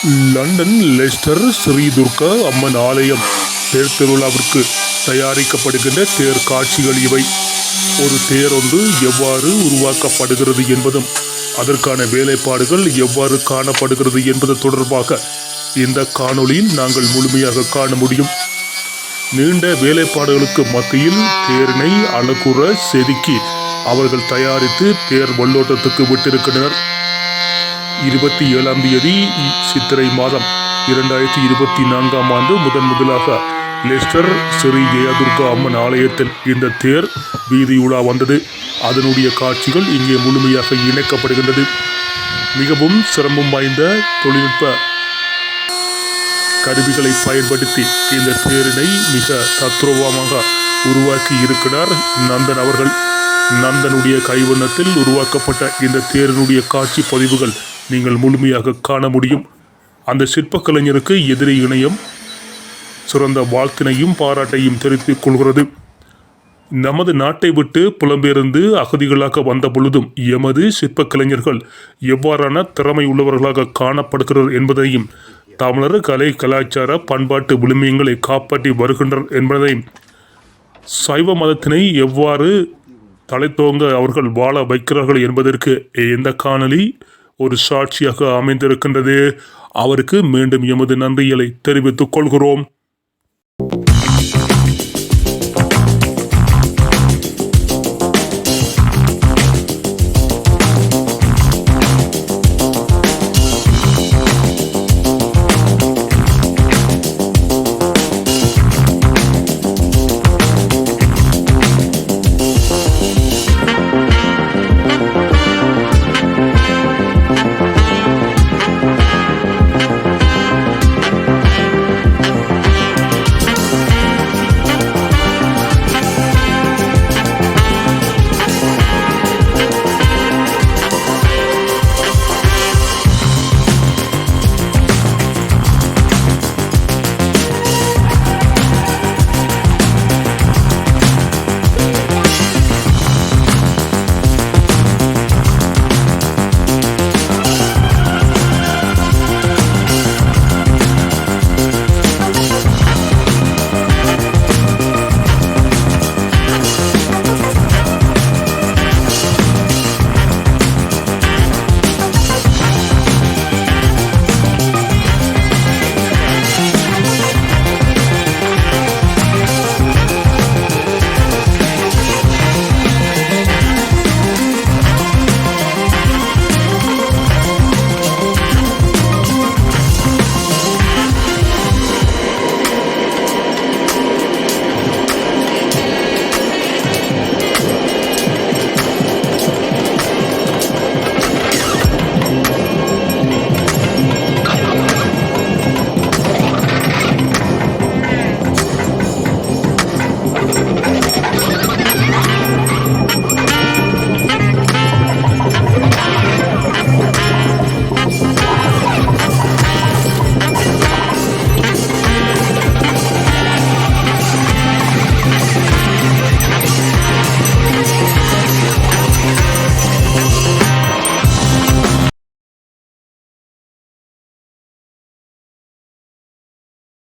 London Lester Sri Durga அம்மன் ஆலயம் தேர் திருவிழாவிற்கு தயாரிக்கப்படுகின்ற தேர் காட்சிகள் இவை. ஒரு தேர் ஒன்று எவ்வாறு உருவாக்கப்படுகிறது என்பதும் அதற்கான வேலைப்பாடுகள் எவ்வாறு காணப்படுகிறது என்பது தொடர்பாக இந்த காணொளியில் நாங்கள் முழுமையாக காண முடியும். நீண்ட வேலைப்பாடுகளுக்கு மத்தியில் தேரினை அழகுற செதுக்கி அவர்கள் தயாரித்து தேர் வெள்ளோட்டத்துக்கு விட்டிருக்கின்றனர். 27ஆம் தேதி சித்திரை மாதம் 2024ஆம் ஆண்டு முதலாக லெஸ்டர் ஸ்ரீ ஜெயதுர்கா அம்மன் ஆலயத்தில் இந்த தேர் வீதி உலா வந்தது. அதனுடைய காட்சிகள் இங்கே முழுமையாக இணைக்கப்படுகின்றது. மிகவும் சிரமம் வாய்ந்த தொழில்நுட்ப கருவிகளை பயன்படுத்தி இந்த தேரினை மிக தத்ரூபமாக உருவாக்கி இருக்கிறார் நந்தன் அவர்கள். நந்தனுடைய கைவண்ணத்தில் உருவாக்கப்பட்ட இந்த தேரினுடைய காட்சி பதிவுகள் நீங்கள் முழுமையாக காண முடியும். அந்த சிற்பக்கலைஞருக்கு எதிரே இணையம் சிறந்த வாழ்த்தினையும் பாராட்டையும் தெரிவித்துக் கொள்கிறது. நமது நாட்டை விட்டு புலம்பெயர்ந்து அகதிகளாக வந்த பொழுதும் எமது சிற்பக்கலைஞர்கள் எவ்வாறான திறமை உள்ளவர்களாக காணப்படுகிறது என்பதையும் தமிழர் கலை கலாச்சார பண்பாட்டு விழுமியங்களை காப்பாற்றி வருகின்றனர் என்பதையும் சைவ மதத்தினை எவ்வாறு தலைத்தோங்க அவர்கள் வாழ வைக்கிறார்கள் என்பதற்கு இந்த காணொளி ஒரு சாட்சியாக அமைந்திருக்கின்றது. அவருக்கு மீண்டும் எமது நன்றிகளை தெரிவித்துக் கொள்கிறோம்.